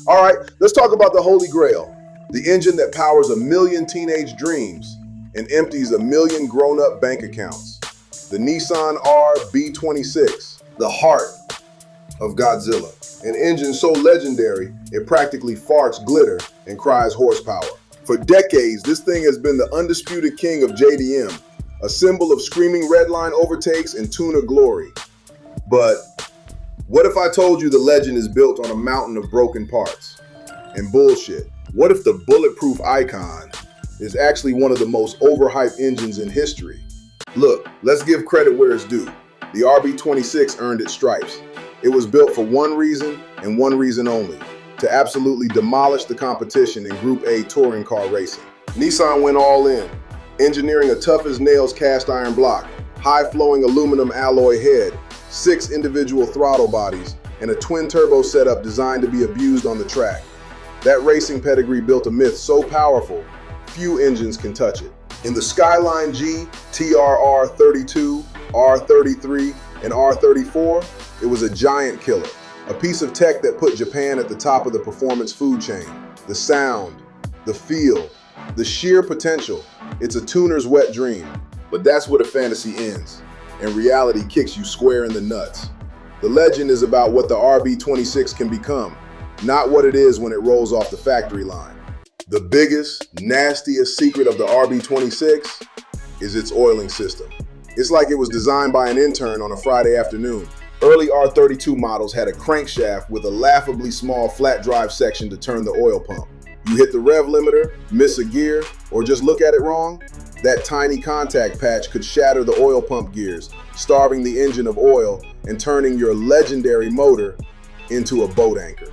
All right, let's talk about the Holy Grail, the engine that powers 1 million teenage dreams and empties 1 million grown-up bank accounts. The Nissan RB26, the heart of Godzilla. An engine so legendary, it practically farts glitter and cries horsepower. For decades, this thing has been the undisputed king of JDM, a symbol of screaming redline overtakes and tuner glory. But what if I told you the legend is built on a mountain of broken parts and bullshit? What if the bulletproof icon is actually one of the most overhyped engines in history? Look, let's give credit where it's due. The RB26 earned its stripes. It was built for one reason and one reason only: to absolutely demolish the competition in Group A touring car racing. Nissan went all in, engineering a tough-as-nails cast iron block, high-flowing aluminum alloy head, 6 individual throttle bodies, and a twin-turbo setup designed to be abused on the track. That racing pedigree built a myth so powerful, few engines can touch it. In the Skyline GT-R, R32, R33, and R34, it was a giant killer, a piece of tech that put Japan at the top of the performance food chain. The sound, the feel, the sheer potential, it's a tuner's wet dream. But that's where the fantasy ends, and reality kicks you square in the nuts. The legend is about what the RB26 can become, not what it is when it rolls off the factory line. The biggest, nastiest secret of the RB26 is its oiling system. It's like it was designed by an intern on a Friday afternoon. Early R32 models had a crankshaft with a laughably small flat drive section to turn the oil pump. You hit the rev limiter, miss a gear, or just look at it wrong, that tiny contact patch could shatter the oil pump gears, starving the engine of oil and turning your legendary motor into a boat anchor.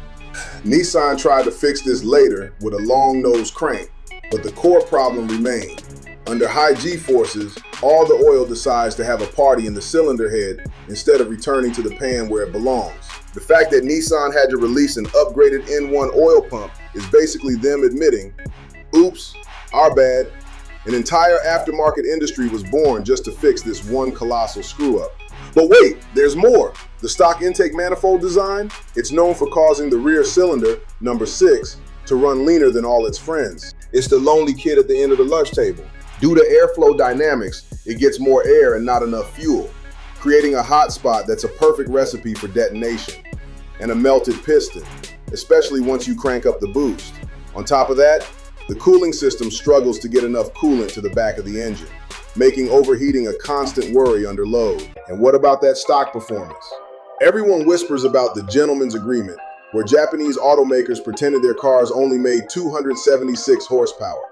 Nissan tried to fix this later with a long-nosed crank, but the core problem remained. Under high G-forces, all the oil decides to have a party in the cylinder head instead of returning to the pan where it belongs. The fact that Nissan had to release an upgraded N1 oil pump is basically them admitting, oops, our bad. An entire aftermarket industry was born just to fix this one colossal screw-up. But wait, there's more. The stock intake manifold design, it's known for causing the rear cylinder, number 6, to run leaner than all its friends. It's the lonely kid at the end of the lunch table. Due to airflow dynamics, it gets more air and not enough fuel, creating a hot spot that's a perfect recipe for detonation, and a melted piston, especially once you crank up the boost. On top of that, the cooling system struggles to get enough coolant to the back of the engine, making overheating a constant worry under load. And what about that stock performance? Everyone whispers about the gentleman's agreement, where Japanese automakers pretended their cars only made 276 horsepower.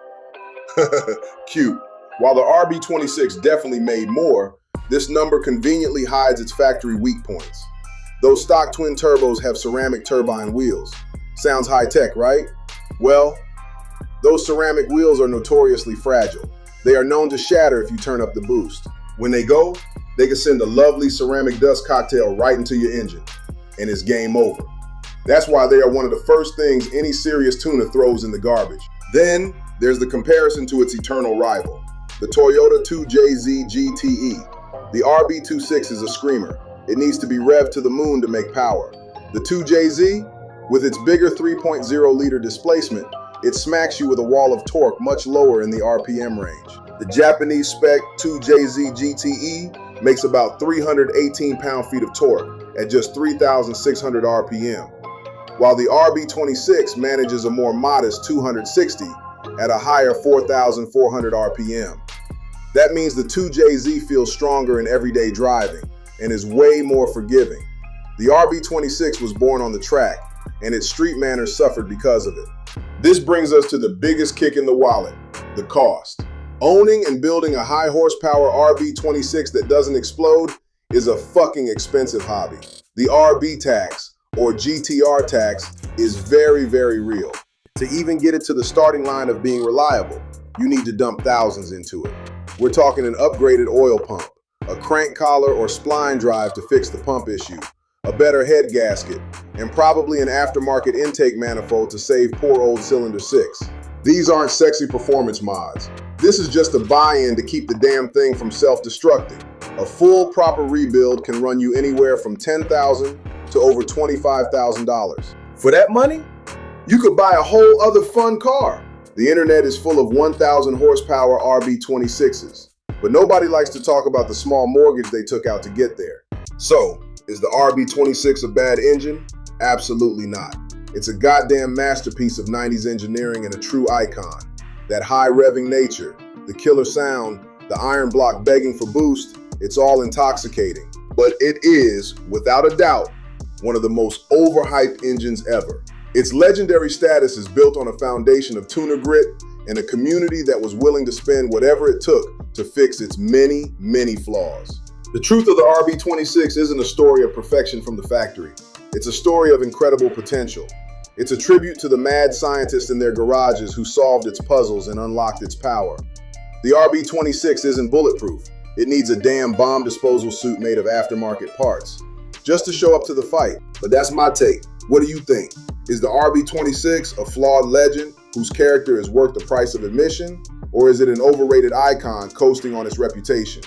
Cute. While the RB26 definitely made more, this number conveniently hides its factory weak points. Those stock twin turbos have ceramic turbine wheels. Sounds high-tech, right? Well, those ceramic wheels are notoriously fragile. They are known to shatter if you turn up the boost. When they go, they can send a lovely ceramic dust cocktail right into your engine, and it's game over. That's why they are one of the first things any serious tuner throws in the garbage. Then, there's the comparison to its eternal rival, the Toyota 2JZ GTE. The RB26 is a screamer. It needs to be revved to the moon to make power. The 2JZ, with its bigger 3.0-liter displacement, it smacks you with a wall of torque much lower in the RPM range. The Japanese spec 2JZ GTE makes about 318 pound-feet of torque at just 3,600 RPM, while the RB26 manages a more modest 260 at a higher 4,400 RPM. That means the 2JZ feels stronger in everyday driving and is way more forgiving. The RB26 was born on the track, and its street manners suffered because of it. This brings us to the biggest kick in the wallet, the cost. Owning and building a high horsepower RB26 that doesn't explode is a fucking expensive hobby. The RB tax, or GT-R tax, is very, very real. To even get it to the starting line of being reliable, you need to dump thousands into it. We're talking an upgraded oil pump, a crank collar or spline drive to fix the pump issue, a better head gasket, and probably an aftermarket intake manifold to save poor old cylinder 6. These aren't sexy performance mods. This is just a buy-in to keep the damn thing from self-destructing. A full proper rebuild can run you anywhere from $10,000 to over $25,000. For that money, You could buy a whole other fun car. The internet is full of 1,000 horsepower RB26s, but nobody likes to talk about the small mortgage they took out to get there. So, is the RB26 a bad engine? Absolutely not. It's a goddamn masterpiece of 90s engineering and a true icon. That high revving nature, the killer sound, the iron block begging for boost, it's all intoxicating. But it is, without a doubt, one of the most overhyped engines ever. Its legendary status is built on a foundation of tuner grit and a community that was willing to spend whatever it took to fix its many, many flaws. The truth of the RB26 isn't a story of perfection from the factory. It's a story of incredible potential. It's a tribute to the mad scientists in their garages who solved its puzzles and unlocked its power. The RB26 isn't bulletproof. It needs a damn bomb disposal suit made of aftermarket parts just to show up to the fight. But that's my take. What do you think? Is the RB26 a flawed legend whose character is worth the price of admission? Or is it an overrated icon coasting on its reputation?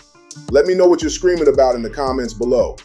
Let me know what you're screaming about in the comments below.